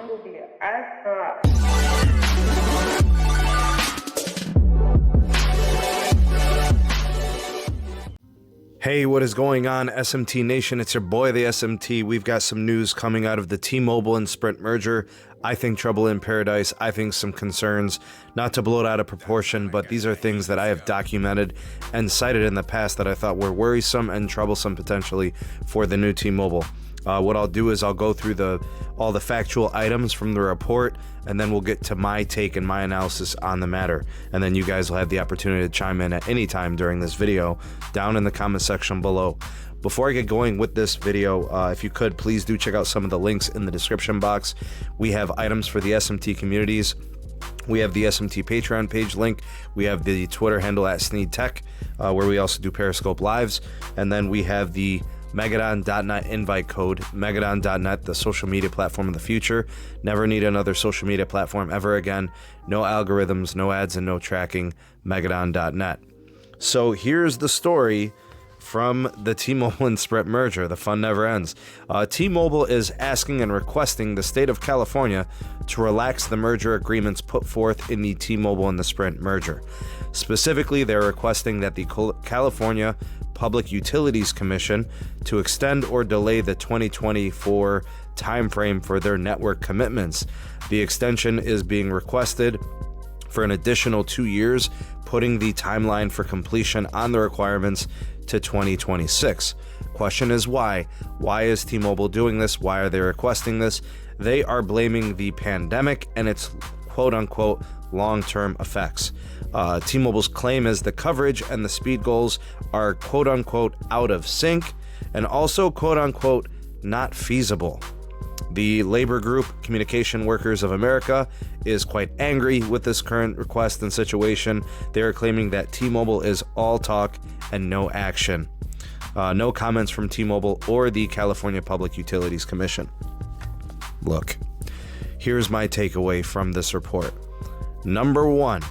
will be an astronaut. Hey, what is going on, SMT Nation? It's your boy, the SMT. We've got some news coming out of the T-Mobile and Sprint merger. I think trouble in paradise. I think some concerns, not to blow it out of proportion, but these are things that I have documented and cited in the past that I thought were worrisome and troublesome potentially for the new T-Mobile. What I'll do is I'll go through all the factual items from the report, and then we'll get to my take and my analysis on the matter. And then you guys will have the opportunity to chime in at any time during this video down in the comment section below. Before I get going with this video, if you could, please do check out some of the links in the description box. We have items for the SMT communities. We have the SMT Patreon page link. We have the Twitter handle at SneedTech, where we also do Periscope Lives. And then we have the Megadon.net invite code, Megadon.net, the social media platform of the future. Never need another social media platform ever again. No algorithms, no ads, and no tracking. Megadon.net. So here's the story from the T-Mobile and Sprint merger. The fun never ends. T-Mobile is asking and requesting the state of California to relax the merger agreements put forth in the T-Mobile and the Sprint merger. Specifically, they're requesting that the California Public Utilities Commission to extend or delay the 2024 timeframe for their network commitments. The extension is being requested for an additional 2 years, putting the timeline for completion on the requirements to 2026. Question is why? Why is T-Mobile doing this? Why are they requesting this? They are blaming the pandemic and its quote-unquote long-term effects. T-Mobile's claim is the coverage and the speed goals are quote-unquote out of sync and also quote-unquote not feasible. The labor group Communication Workers of America is quite angry with this current request and situation. They are claiming that T-Mobile is all talk and no action. No comments from T-Mobile or the California Public Utilities Commission. Look, here's my takeaway from this report. Number one,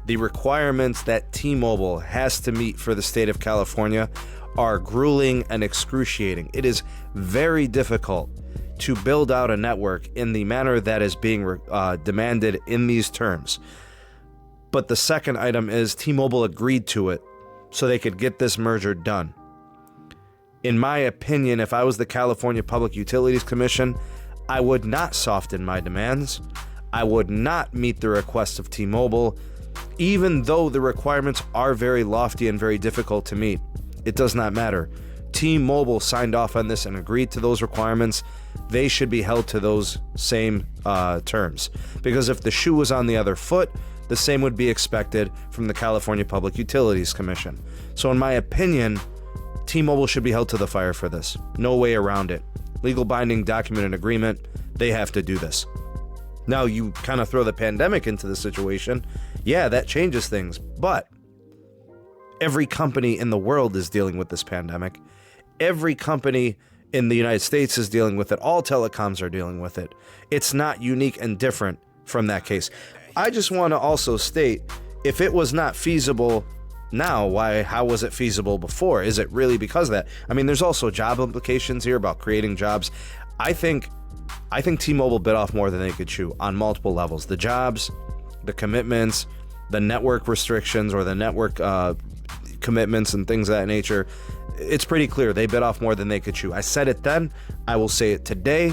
the requirements that T-Mobile has to meet for the state of California are grueling and excruciating. It is very difficult to build out a network in the manner that is being demanded in these terms. But the second item is T-Mobile agreed to it so they could get this merger done. In my opinion, if I was the California Public Utilities Commission, I would not soften my demands. I would not meet the requests of T-Mobile, even though the requirements are very lofty and very difficult to meet. It does not matter. T-Mobile signed off on this and agreed to those requirements. They should be held to those same terms. Because if the shoe was on the other foot, the same would be expected from the California Public Utilities Commission. So in my opinion, T-Mobile should be held to the fire for this. No way around it. Legal binding documented agreement. They have to do this. Now, you kind of throw the pandemic into the situation. Yeah, that changes things. But every company in the world is dealing with this pandemic. Every company in the United States is dealing with it. All telecoms are dealing with it. It's not unique and different from that case. I just want to also state, if it was not feasible now, how was it feasible before? Is it really because of that? I mean, there's also job implications here about creating jobs. I think T-Mobile bit off more than they could chew on multiple levels. The jobs, the commitments, the network restrictions or the network commitments and things of that nature. It's pretty clear they bit off more than they could chew. I said it then. I will say it today.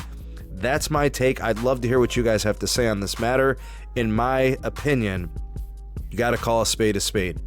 That's my take. I'd love to hear what you guys have to say on this matter. In my opinion, you got to call a spade a spade.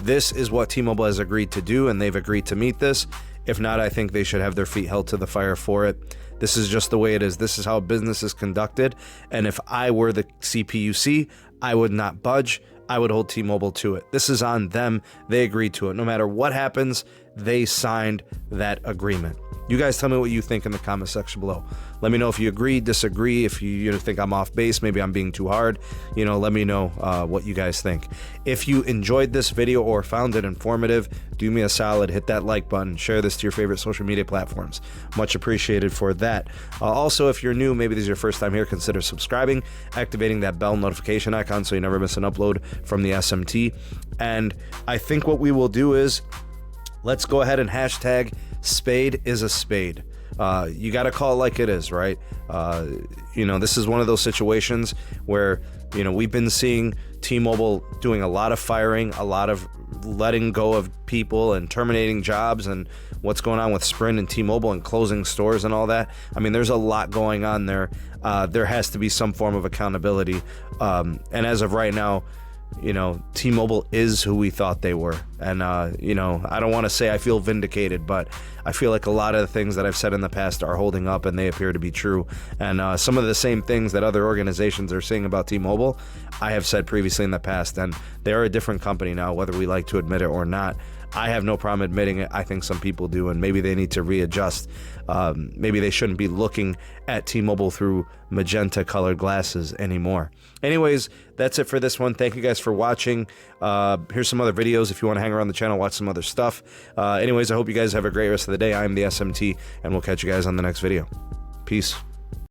This is what T-Mobile has agreed to do, and they've agreed to meet this. If not, I think they should have their feet held to the fire for it. This is just the way it is. This is how business is conducted. And if I were the CPUC, I would not budge. I would hold T-Mobile to it. This is on them. They agreed to it. No matter what happens, they signed that agreement. You guys tell me what you think in the comment section below. Let me know if you agree, disagree, if you think I'm off base, maybe I'm being too hard. Let me know what you guys think. If you enjoyed this video or found it informative, do me a solid, hit that like button, share this to your favorite social media platforms. Much appreciated for that. Also, if you're new, maybe this is your first time here, consider subscribing, activating that bell notification icon so you never miss an upload from the SMT. And I think what we will do is, let's go ahead and hashtag spade is a spade. you got to call it like it is, right? You know, this is one of those situations where, you know, we've been seeing T-Mobile doing a lot of firing, a lot of letting go of people and terminating jobs, and what's going on with Sprint and T-Mobile and closing stores and all that. I mean, there's a lot going on there. There has to be some form of accountability. And as of right now, you know, T-Mobile is who we thought they were. And, you know, I don't want to say I feel vindicated, but I feel like a lot of the things that I've said in the past are holding up and they appear to be true. And some of the same things that other organizations are saying about T-Mobile, I have said previously in the past, and they're a different company now, whether we like to admit it or not. I have no problem admitting it. I think some people do, and maybe they need to readjust. Maybe they shouldn't be looking at T-Mobile through magenta colored glasses anymore. Anyways, that's it for this one. Thank you guys for watching. Here's some other videos if you want to hang around the channel, watch some other stuff. Anyways, I hope you guys have a great rest of the day. I'm the SMT, and we'll catch you guys on the next video. Peace.